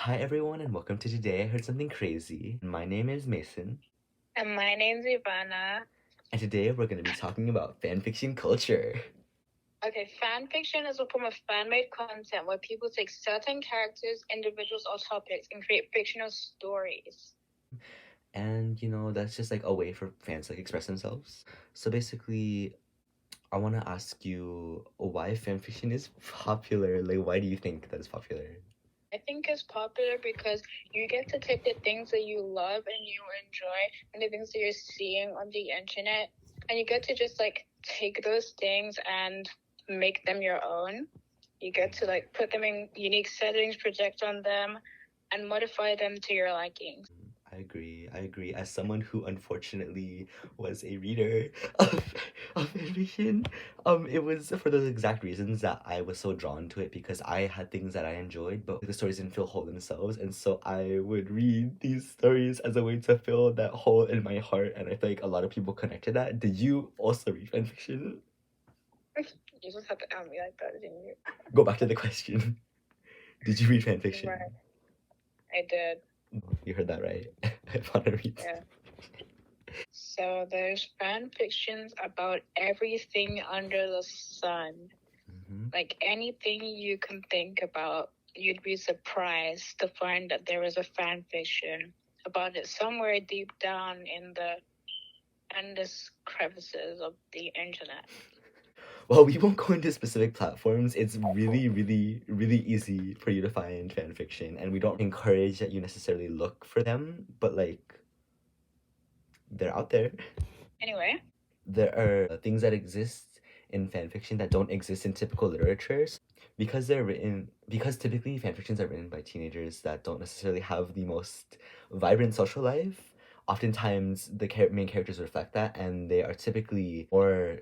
Hi everyone and welcome to Today I Heard Something Crazy. My name is Mason, And my name's Ivana. and today we're going to be talking about fanfiction culture. Okay, fan fiction is a form of fan-made content where people take certain characters, individuals, or topics and create fictional stories. And that's just like a way for fans to like express themselves. So basically, I want to ask you why fanfiction is popular. Like, why do you think that is popular? I think it's popular because you get to take the things that you love and you enjoy and the things that you're seeing on the internet, and you get to just like take those things and make them your own. You get to like put them in unique settings, project on them, and modify them to your liking. I agree. As someone who unfortunately was a reader of fanfiction, it was for those exact reasons that I was so drawn to it because I had things that I enjoyed, but the stories didn't feel whole themselves, and so I would read these stories as a way to fill that hole in my heart, and I feel like a lot of people connected that. Did you also read fanfiction? You just have to tell me like that, didn't you? Go back to the question. Did you read fanfiction? Right. I did. You heard that right. I want to read. Yeah. So there's fan fictions about everything under the sun. Mm-hmm. Like anything you can think about, you'd be surprised to find that there is a fan fiction about it somewhere deep down in the endless crevices of the internet. Well, we won't go into specific platforms. It's really, really, really easy for you to find fan fiction, and we don't encourage that you necessarily look for them, but like they're out there. Anyway, There are things that exist in fan fiction that don't exist in typical literature because typically fan fictions are written by teenagers that don't necessarily have the most vibrant social life. Oftentimes, the main characters reflect that, and they are typically more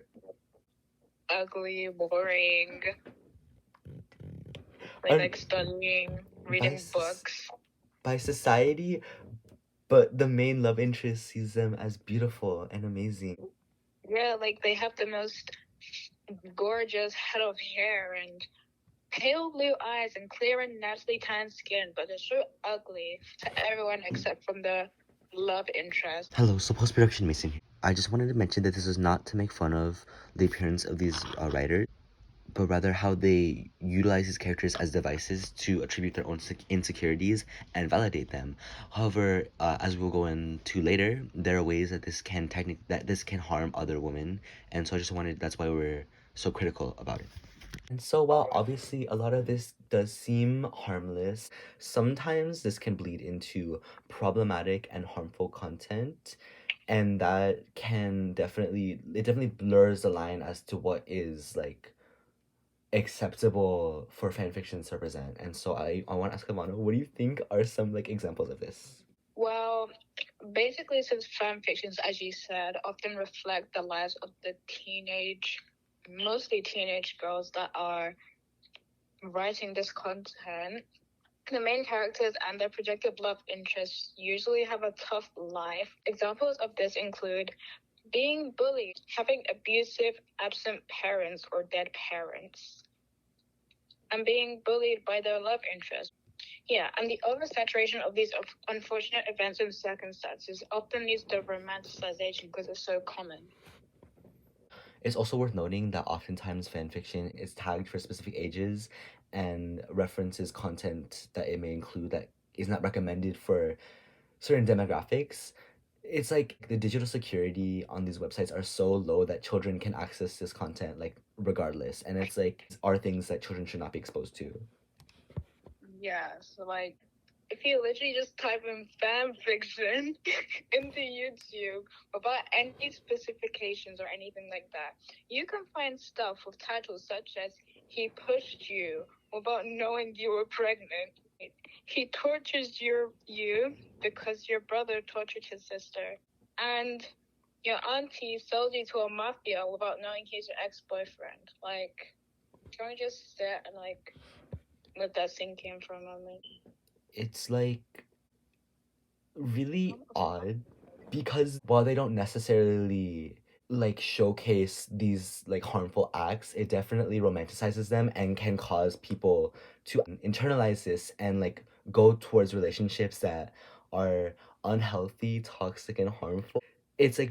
ugly, boring, un- like studying, by reading books. by society, but the main love interest sees them as beautiful and amazing. Yeah, like they have the most gorgeous head of hair and pale blue eyes and clear and naturally tanned skin, but they're so ugly to everyone except from the love interest. Hello, so post production Mason here. I just wanted to mention that this is not to make fun of the appearance of these writers, but rather how they utilize these characters as devices to attribute their own insecurities and validate them. However, as we'll go into later, there are ways that this can harm other women, and so I just wanted that's why we're so critical about it. And so, while obviously a lot of this does seem harmless, sometimes this can bleed into problematic and harmful content, and it definitely blurs the line as to what is like acceptable for fan fictions to represent. And so I want to ask Amano, what do you think are some like examples of this? Well, basically, since fan fictions, as you said, often reflect the lives of the mostly teenage girls that are writing this content, the main characters and their projected love interests usually have a tough life. Examples of this include being bullied, having abusive, absent parents or dead parents, and being bullied by their love interest. Yeah, and the oversaturation of these unfortunate events and circumstances often leads to romanticization because it's so common. It's also worth noting that oftentimes fan fiction is tagged for specific ages and references content that it may include that is not recommended for certain demographics. It's like the digital security on these websites are so low that children can access this content like regardless, and it's like are things that children should not be exposed to. Yeah, so like if you literally just type in fan fiction into YouTube without any specifications or anything like that, you can find stuff with titles such as "He pushed you without knowing you were pregnant." He tortures you because your brother tortured his sister. And your auntie sells you to a mafia without knowing he's your ex-boyfriend. Like, can we just sit and like let that sink in for a moment? It's like really odd because while they don't necessarily like showcase these like harmful acts, it definitely romanticizes them and can cause people to internalize this and like go towards relationships that are unhealthy, toxic, and harmful. It's like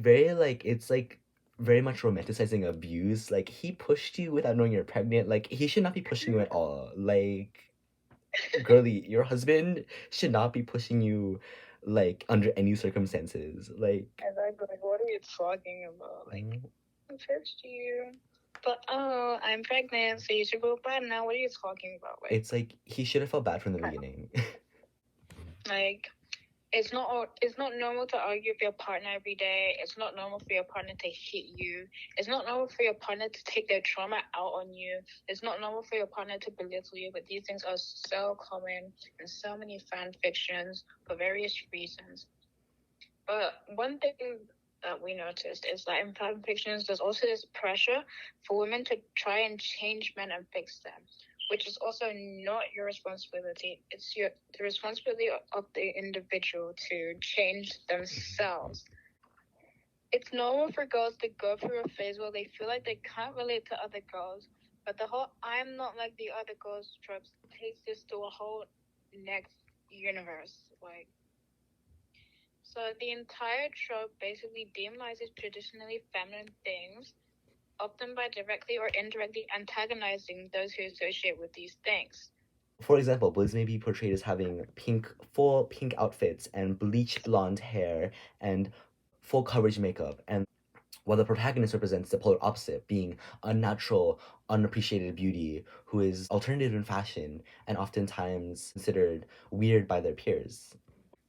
very much romanticizing abuse. Like, he pushed you without knowing you're pregnant. Like, he should not be pushing you at all. Like, girly, your husband should not be pushing you like under any circumstances. Like, Exactly. Like, what are you talking about? Like, I first you. But oh, I'm pregnant, so you should go bad now. What are you talking about? Like, it's like he should have felt bad from the beginning. like, it's not normal to argue with your partner every day. It's not normal for your partner to hit you. It's not normal for your partner to take their trauma out on you. It's not normal for your partner to belittle you. But these things are so common in so many fan fictions for various reasons. But one thing that we noticed is that in fan fictions, there's also this pressure for women to try and change men and fix them, which is also not your responsibility. It's the responsibility of the individual to change themselves. It's normal for girls to go through a phase where they feel like they can't relate to other girls, but the whole "I'm not like the other girls" trope takes this to a whole next universe. Like, so the entire trope basically demonizes traditionally feminine things, often by directly or indirectly antagonizing those who associate with these things. For example, Blizz may be portrayed as having full pink outfits and bleach blonde hair and full coverage makeup, and while the protagonist represents the polar opposite, being unnatural, unappreciated beauty who is alternative in fashion and oftentimes considered weird by their peers.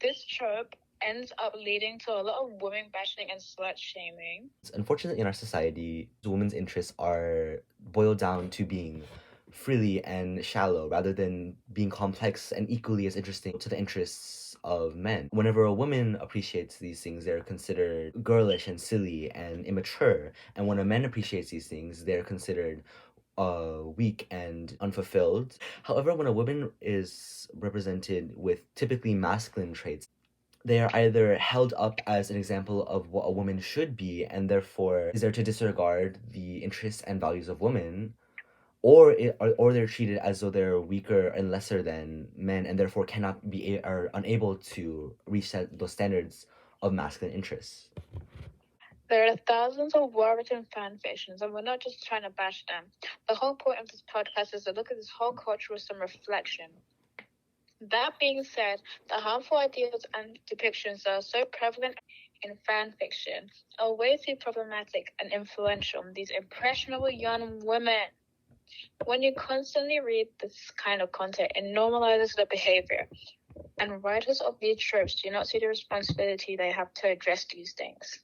This trope ends up leading to a lot of women bashing and slut shaming. Unfortunately, in our society, women's interests are boiled down to being frilly and shallow rather than being complex and equally as interesting to the interests of men. Whenever a woman appreciates these things, they're considered girlish and silly and immature. And when a man appreciates these things, they're considered weak and unfulfilled. However, when a woman is represented with typically masculine traits, they are either held up as an example of what a woman should be and therefore is there to disregard the interests and values of women, or they're treated as though they're weaker and lesser than men and therefore cannot be are unable to reach those standards of masculine interests. There are thousands of well-written fan fictions, and we're not just trying to bash them. The whole point of this podcast is to look at this whole culture with some reflection. That being said, the harmful ideas and depictions that are so prevalent in fan fiction are way too problematic and influential on these impressionable young women. When you constantly read this kind of content, it normalizes the behavior, and writers of these tropes do not see the responsibility they have to address these things.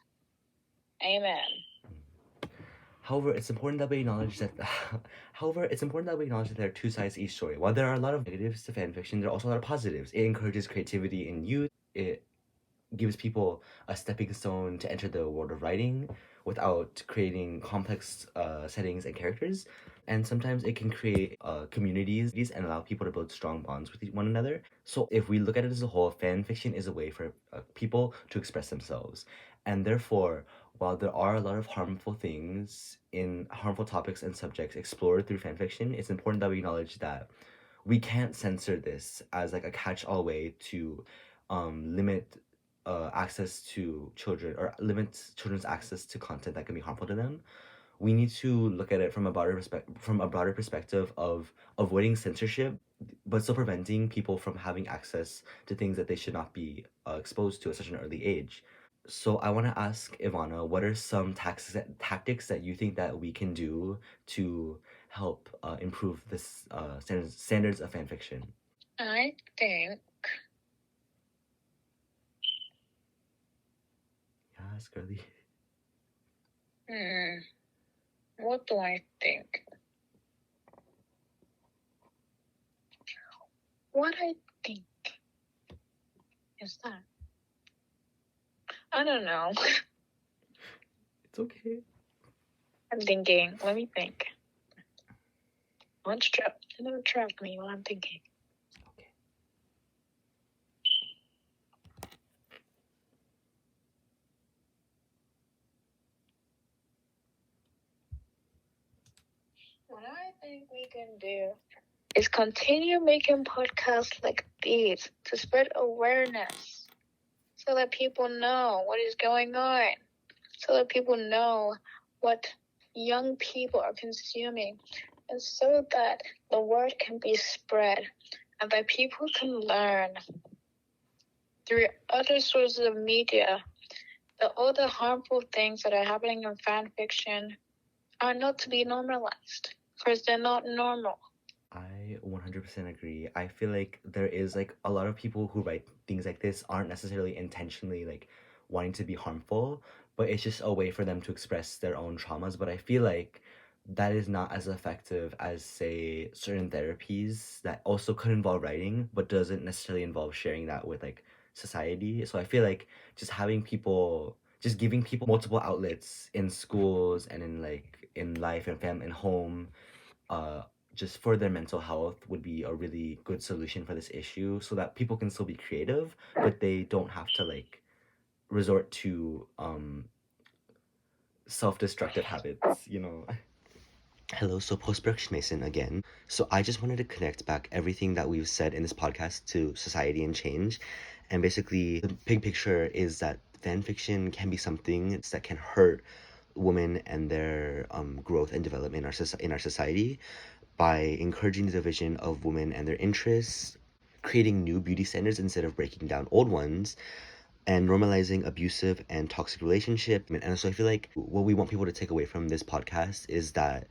Amen. However, it's important that we acknowledge that. There are two sides to each story. While there are a lot of negatives to fan fiction, there are also a lot of positives. It encourages creativity in youth. It gives people a stepping stone to enter the world of writing without creating complex settings and characters. And sometimes it can create communities and allow people to build strong bonds with one another. So if we look at it as a whole, fan fiction is a way for people to express themselves. And therefore, while there are a lot of harmful things in harmful topics and subjects explored through fan fiction, it's important that we acknowledge that we can't censor this as like a catch-all way to limit access to children or limit children's access to content that can be harmful to them. We need to look at it from a broader perspective of avoiding censorship, but still preventing people from having access to things that they should not be exposed to at such an early age. So I want to ask Ivana, what are some tactics that you think that we can do to help improve this standards of fan fiction? I think Yes, girly. What do I think? What I think is that I don't know. It's okay. I'm thinking. Let me think. Don't trap me while I'm thinking. Okay. What I think we can do is continue making podcasts like these to spread awareness so that people know what is going on, so that people know what young people are consuming, and so that the word can be spread and that people can learn through other sources of media that all the harmful things that are happening in fan fiction are not to be normalized because they're not normal. I 100% agree. I feel like there is like a lot of people who write things like this aren't necessarily intentionally like wanting to be harmful, but it's just a way for them to express their own traumas. But I feel like that is not as effective as, say, certain therapies that also could involve writing, but doesn't necessarily involve sharing that with like society. So I feel like just having people, just giving people multiple outlets in schools and in like in life and family and home, uh, just for their mental health would be a really good solution for this issue so that people can still be creative, but they don't have to like resort to self-destructive habits, you know. Hello, so post-production Mason again. So I just wanted to connect back everything that we've said in this podcast to society and change. And basically, the big picture is that fan fiction can be something that can hurt women and their growth and development in our society by encouraging the division of women and their interests, creating new beauty standards instead of breaking down old ones, and normalizing abusive and toxic relationship. And so I feel like what we want people to take away from this podcast is that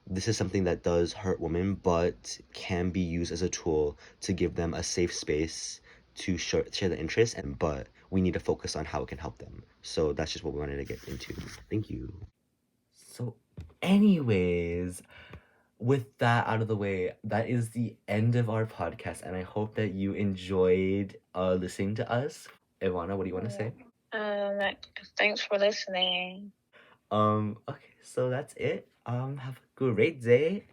this is something that does hurt women, but can be used as a tool to give them a safe space to share the interests. And but we need to focus on how it can help them. So that's just what we wanted to get into. Thank you. So, anyways, with that out of the way, that is the end of our podcast, and I hope that you enjoyed listening to us. Ivana, what do you want to say? Thanks for listening. Okay, so that's it. Have a great day.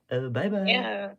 Bye bye. Yeah.